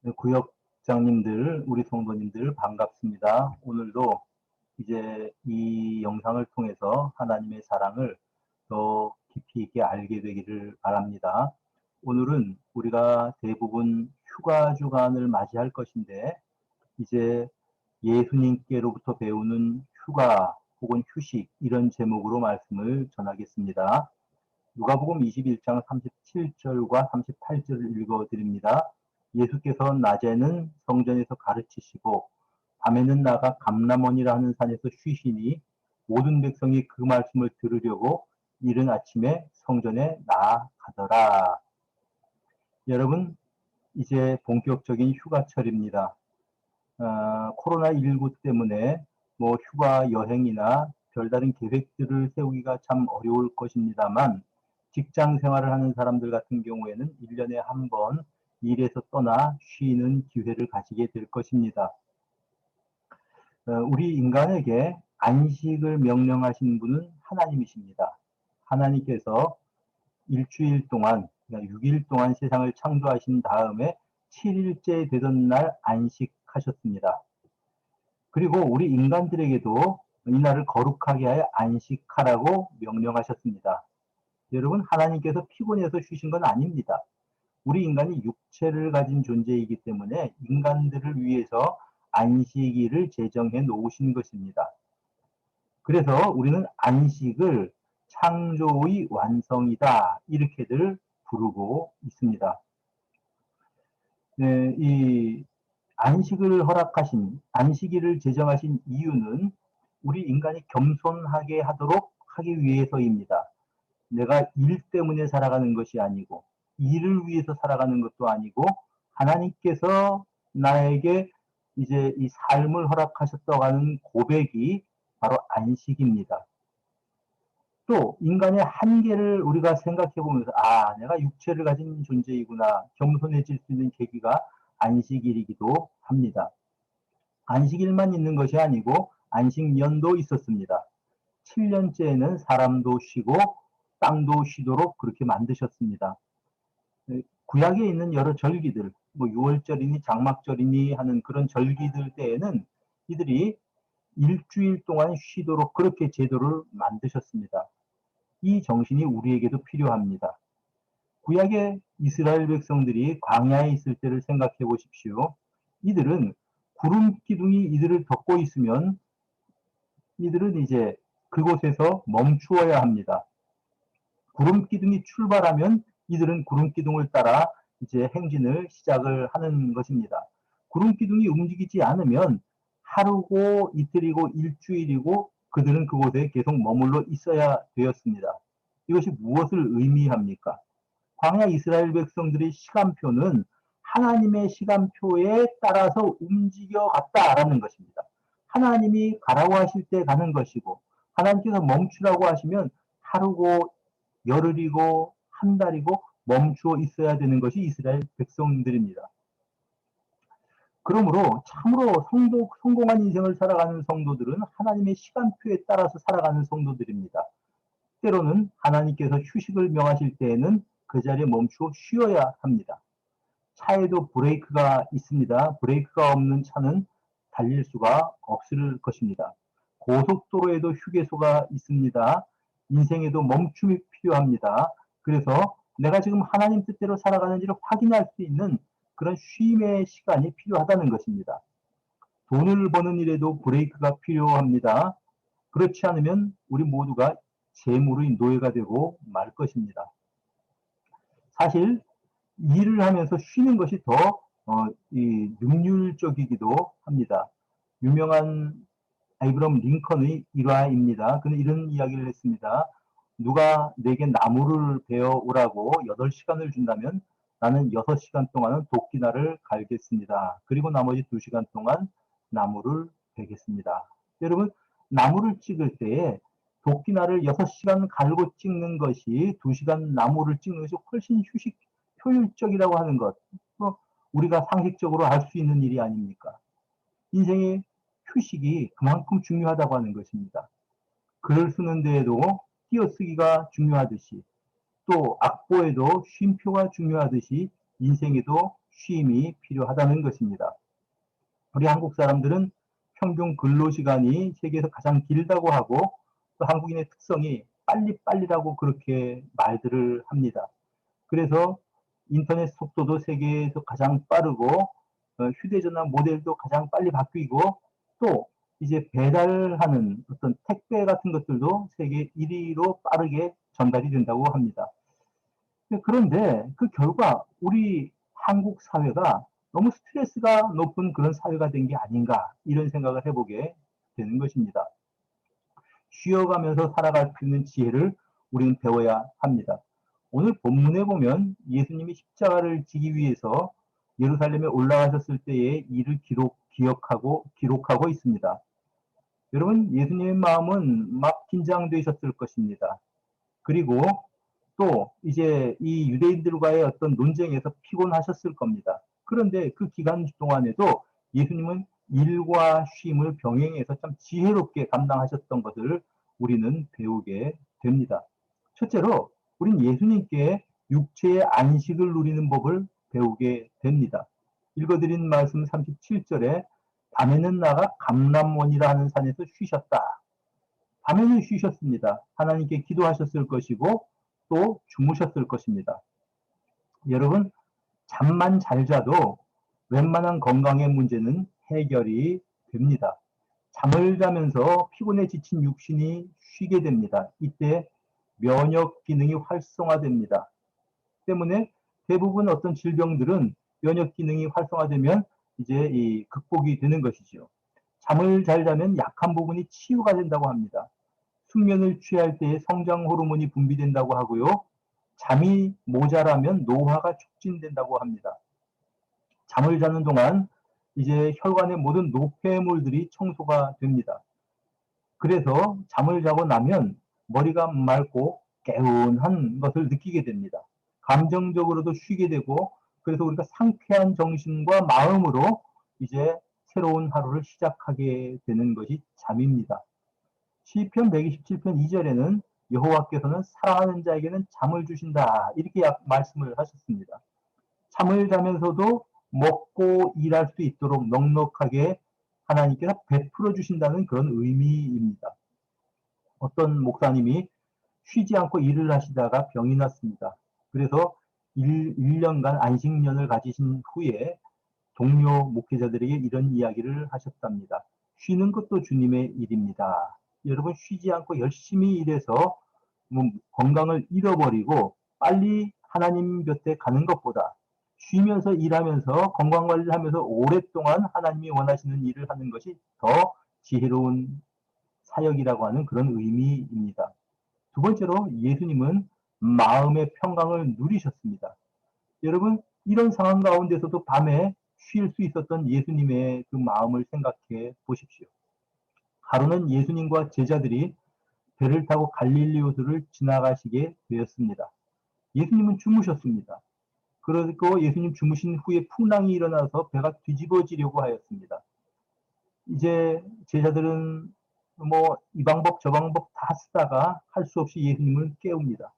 구역장님들, 우리 성도님들 반갑습니다. 오늘도 이제 이 영상을 통해서 하나님의 사랑을 더 깊이 있게 알게 되기를 바랍니다. 오늘은 우리가 대부분 휴가 주간을 맞이할 것인데 이제 예수님께로부터 배우는 휴가 혹은 휴식 이런 제목으로 말씀을 전하겠습니다. 누가복음 21장 37절과 38절을 읽어드립니다. 예수께서 낮에는 성전에서 가르치시고 밤에는 나가 감람원이라 하는 산에서 쉬시니 모든 백성이 그 말씀을 들으려고 이른 아침에 성전에 나아가더라. 여러분, 이제 본격적인 휴가철입니다. 코로나19 때문에 뭐 휴가 여행이나 별다른 계획들을 세우기가 참 어려울 것입니다만 직장 생활을 하는 사람들 같은 경우에는 1년에 한 번 일에서 떠나 쉬는 기회를 가지게 될 것입니다. 우리 인간에게 안식을 명령하신 분은 하나님이십니다. 하나님께서 일주일 동안, 그러니까 6일 동안 세상을 창조하신 다음에 7일째 되던 날 안식하셨습니다. 그리고 우리 인간들에게도 이날을 거룩하게 하여 안식하라고 명령하셨습니다. 여러분, 하나님께서 피곤해서 쉬신 건 아닙니다. 우리 인간이 육체를 가진 존재이기 때문에 인간들을 위해서 안식일을 제정해 놓으신 것입니다. 그래서 우리는 안식을 창조의 완성이다 이렇게들 부르고 있습니다. 네, 이 안식을 허락하신, 안식일을 제정하신 이유는 우리 인간이 겸손하게 하도록 하기 위해서입니다. 내가 일 때문에 살아가는 것이 아니고, 일을 위해서 살아가는 것도 아니고, 하나님께서 나에게 이제 이 삶을 허락하셨다고 하는 고백이 바로 안식입니다. 또 인간의 한계를 우리가 생각해 보면서 내가 육체를 가진 존재이구나 겸손해질 수 있는 계기가 안식일이기도 합니다. 안식일만 있는 것이 아니고 안식년도 있었습니다. 7년째에는 사람도 쉬고 땅도 쉬도록 그렇게 만드셨습니다. 구약에 있는 여러 절기들, 뭐 6월절이니 장막절이니 하는 그런 절기들 때에는 이들이 일주일 동안 쉬도록 그렇게 제도를 만드셨습니다. 이 정신이 우리에게도 필요합니다. 구약의 이스라엘 백성들이 광야에 있을 때를 생각해 보십시오. 이들은 구름 기둥이 이들을 덮고 있으면 이들은 이제 그곳에서 멈추어야 합니다. 구름 기둥이 출발하면 이들은 구름 기둥을 따라 이제 행진을 시작을 하는 것입니다. 구름 기둥이 움직이지 않으면 하루고 이틀이고 일주일이고 그들은 그곳에 계속 머물러 있어야 되었습니다. 이것이 무엇을 의미합니까? 광야 이스라엘 백성들의 시간표는 하나님의 시간표에 따라서 움직여 갔다라는 것입니다. 하나님이 가라고 하실 때 가는 것이고 하나님께서 멈추라고 하시면 하루고 열흘이고 한 달이고 멈추어 있어야 되는 것이 이스라엘 백성들입니다. 그러므로 참으로 성공한 인생을 살아가는 성도들은 하나님의 시간표에 따라서 살아가는 성도들입니다. 때로는 하나님께서 휴식을 명하실 때에는 그 자리에 멈추어 쉬어야 합니다. 차에도 브레이크가 있습니다. 브레이크가 없는 차는 달릴 수가 없을 것입니다. 고속도로에도 휴게소가 있습니다. 인생에도 멈춤이 필요합니다. 그래서 내가 지금 하나님 뜻대로 살아가는지를 확인할 수 있는 그런 쉼의 시간이 필요하다는 것입니다. 돈을 버는 일에도 브레이크가 필요합니다. 그렇지 않으면 우리 모두가 재물의 노예가 되고 말 것입니다. 사실 일을 하면서 쉬는 것이 더 능률적이기도 합니다. 유명한 에이브럼 링컨의 일화입니다. 그는 이런 이야기를 했습니다. 누가 내게 나무를 베어 오라고 8시간을 준다면 나는 6시간 동안은 도끼날을 갈겠습니다. 그리고 나머지 2시간 동안 나무를 베겠습니다. 여러분, 나무를 찍을 때에 도끼날을 6시간 갈고 찍는 것이 2시간 나무를 찍는 것이 훨씬 효율적이라고 하는 것. 우리가 상식적으로 알 수 있는 일이 아닙니까? 인생의 휴식이 그만큼 중요하다고 하는 것입니다. 글을 쓰는 데에도 띄어쓰기가 중요하듯이 또 악보에도 쉼표가 중요하듯이 인생에도 쉼이 필요하다는 것입니다. 우리 한국 사람들은 평균 근로시간이 세계에서 가장 길다고 하고 또 한국인의 특성이 빨리빨리라고 그렇게 말들을 합니다. 그래서 인터넷 속도도 세계에서 가장 빠르고 휴대전화 모델도 가장 빨리 바뀌고 또 이제 배달하는 어떤 택배 같은 것들도 세계 1위로 빠르게 전달이 된다고 합니다. 그런데 그 결과 우리 한국 사회가 너무 스트레스가 높은 그런 사회가 된 게 아닌가 이런 생각을 해보게 되는 것입니다. 쉬어가면서 살아갈 수 있는 지혜를 우리는 배워야 합니다. 오늘 본문에 보면 예수님이 십자가를 지기 위해서 예루살렘에 올라가셨을 때의 일을 기록하고 있습니다. 여러분, 예수님의 마음은 막 긴장되셨을 것입니다. 그리고 또 이제 이 유대인들과의 어떤 논쟁에서 피곤하셨을 겁니다. 그런데 그 기간 동안에도 예수님은 일과 쉼을 병행해서 참 지혜롭게 감당하셨던 것을 우리는 배우게 됩니다. 첫째로 우린 예수님께 육체의 안식을 누리는 법을 배우게 됩니다. 읽어드린 말씀 37절에 밤에는 나가 감람원이라 하는 산에서 쉬셨다. 밤에는 쉬셨습니다. 하나님께 기도하셨을 것이고 또 주무셨을 것입니다. 여러분, 잠만 잘 자도 웬만한 건강의 문제는 해결이 됩니다. 잠을 자면서 피곤에 지친 육신이 쉬게 됩니다. 이때 면역 기능이 활성화됩니다. 때문에 대부분 어떤 질병들은 면역 기능이 활성화되면 이제 극복이 되는 것이죠. 잠을 잘 자면 약한 부분이 치유가 된다고 합니다. 숙면을 취할 때 성장 호르몬이 분비된다고 하고요. 잠이 모자라면 노화가 촉진된다고 합니다. 잠을 자는 동안 이제 혈관의 모든 노폐물들이 청소가 됩니다. 그래서 잠을 자고 나면 머리가 맑고 개운한 것을 느끼게 됩니다. 감정적으로도 쉬게 되고 그래서 우리가 상쾌한 정신과 마음으로 이제 새로운 하루를 시작하게 되는 것이 잠입니다. 시편 127편 2절에는 여호와께서는 사랑하는 자에게는 잠을 주신다 이렇게 말씀을 하셨습니다. 잠을 자면서도 먹고 일할 수 있도록 넉넉하게 하나님께서 베풀어 주신다는 그런 의미입니다. 어떤 목사님이 쉬지 않고 일을 하시다가 병이 났습니다. 그래서 1년간 안식년을 가지신 후에 동료 목회자들에게 이런 이야기를 하셨답니다. 쉬는 것도 주님의 일입니다. 여러분 쉬지 않고 열심히 일해서 건강을 잃어버리고 빨리 하나님 곁에 가는 것보다 쉬면서 일하면서 건강관리를 하면서 오랫동안 하나님이 원하시는 일을 하는 것이 더 지혜로운 사역이라고 하는 그런 의미입니다. 두 번째로 예수님은 마음의 평강을 누리셨습니다. 여러분 이런 상황 가운데서도 밤에 쉴 수 있었던 예수님의 그 마음을 생각해 보십시오. 하루는 예수님과 제자들이 배를 타고 갈릴리 호수를 지나가시게 되었습니다. 예수님은 주무셨습니다. 그리고 예수님 주무신 후에 풍랑이 일어나서 배가 뒤집어지려고 하였습니다. 이제 제자들은 뭐 이 방법 저 방법 다 쓰다가 할 수 없이 예수님을 깨웁니다.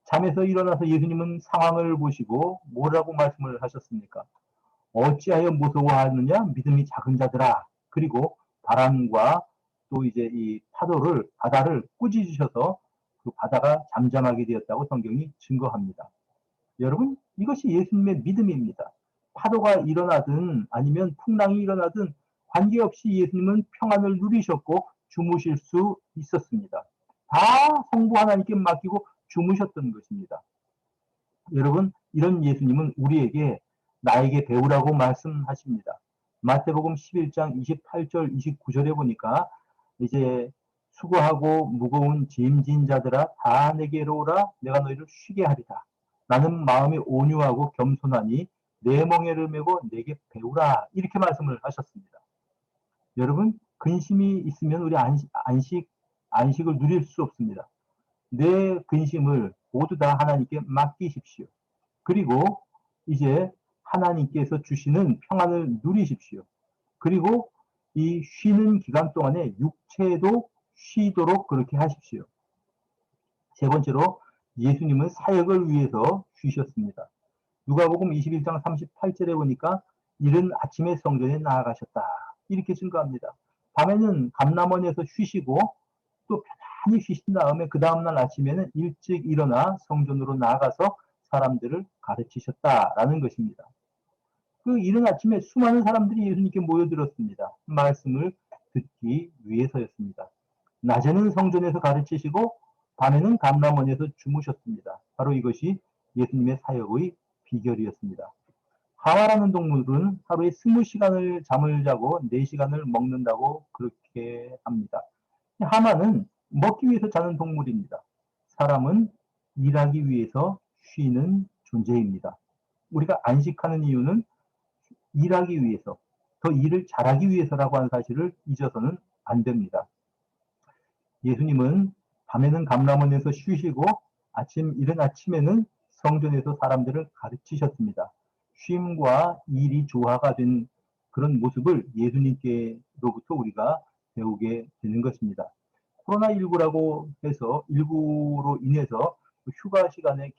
잠에서 일어나서 예수님은 상황을 보시고 뭐라고 말씀을 하셨습니까? 어찌하여 무서워하느냐 믿음이 작은 자들아. 그리고 바람과 또 이제 이 바다를 꾸짖으셔서 그 바다가 잠잠하게 되었다고 성경이 증거합니다. 여러분 이것이 예수님의 믿음입니다. 파도가 일어나든 아니면 풍랑이 일어나든 관계없이 예수님은 평안을 누리셨고 주무실 수 있었습니다. 다 성부 하나님께 맡기고 주무셨던 것입니다. 여러분 이런 예수님은 우리에게 나에게 배우라고 말씀하십니다. 마태복음 11장 28절 29절에 보니까 이제 수고하고 무거운 짐진 자들아 다 내게로 오라 내가 너희를 쉬게 하리라. 나는 마음이 온유하고 겸손하니 내 멍에를 메고 내게 배우라 이렇게 말씀을 하셨습니다. 여러분 근심이 있으면 우리 안식을 누릴 수 없습니다. 내 근심을 모두 다 하나님께 맡기십시오. 그리고 이제 하나님께서 주시는 평안을 누리십시오. 그리고 이 쉬는 기간 동안에 육체도 쉬도록 그렇게 하십시오. 세 번째로 예수님은 사역을 위해서 쉬셨습니다. 누가복음 21장 38절에 보니까 이른 아침에 성전에 나아가셨다. 이렇게 증거합니다. 밤에는 감람원에서 쉬시고 또 편안히 쉬신 다음에 그 다음날 아침에는 일찍 일어나 성전으로 나아가서 사람들을 가르치셨다라는 것입니다. 그 이른 아침에 수많은 사람들이 예수님께 모여들었습니다. 말씀을 듣기 위해서였습니다. 낮에는 성전에서 가르치시고 밤에는 감람원에서 주무셨습니다. 바로 이것이 예수님의 사역의 비결이었습니다. 하와라는 동물은 하루에 20시간을 잠을 자고 4시간을 먹는다고 그렇게 합니다. 하마는 먹기 위해서 자는 동물입니다. 사람은 일하기 위해서 쉬는 존재입니다. 우리가 안식하는 이유는 일하기 위해서, 더 일을 잘하기 위해서라고 하는 사실을 잊어서는 안 됩니다. 예수님은 밤에는 감람원에서 쉬시고 이른 아침에는 성전에서 사람들을 가르치셨습니다. 쉼과 일이 조화가 된 그런 모습을 예수님께로부터 우리가 배우게 되는 것입니다. 코로나19라고 해서 19로 인해서 휴가 기간에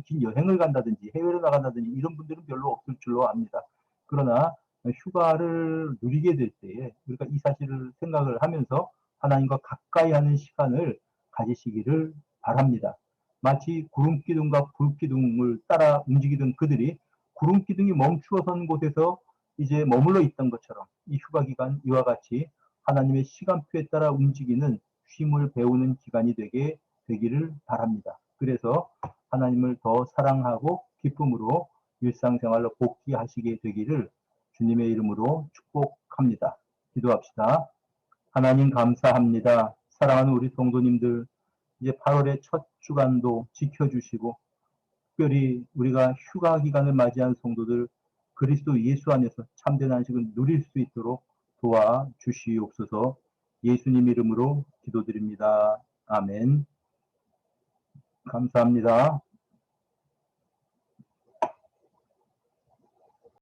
긴 여행을 간다든지 해외로 나간다든지 이런 분들은 별로 없을 줄로 압니다. 그러나 휴가를 누리게 될 때에 우리가 이 사실을 생각을 하면서 하나님과 가까이 하는 시간을 가지시기를 바랍니다. 마치 구름기둥과 불기둥을 따라 움직이던 그들이 구름기둥이 멈추어 선 곳에서 이제 머물러 있던 것처럼 이 휴가 기간 이와 같이 하나님의 시간표에 따라 움직이는 쉼을 배우는 기간이 되기를 바랍니다. 그래서 하나님을 더 사랑하고 기쁨으로 일상생활로 복귀하시게 되기를 주님의 이름으로 축복합니다. 기도합시다. 하나님 감사합니다. 사랑하는 우리 성도님들, 이제 8월의 첫 주간도 지켜주시고, 특별히 우리가 휴가 기간을 맞이한 성도들, 그리스도 예수 안에서 참된 안식을 누릴 수 있도록 도와주시옵소서. 예수님 이름으로 기도드립니다. 아멘. 감사합니다.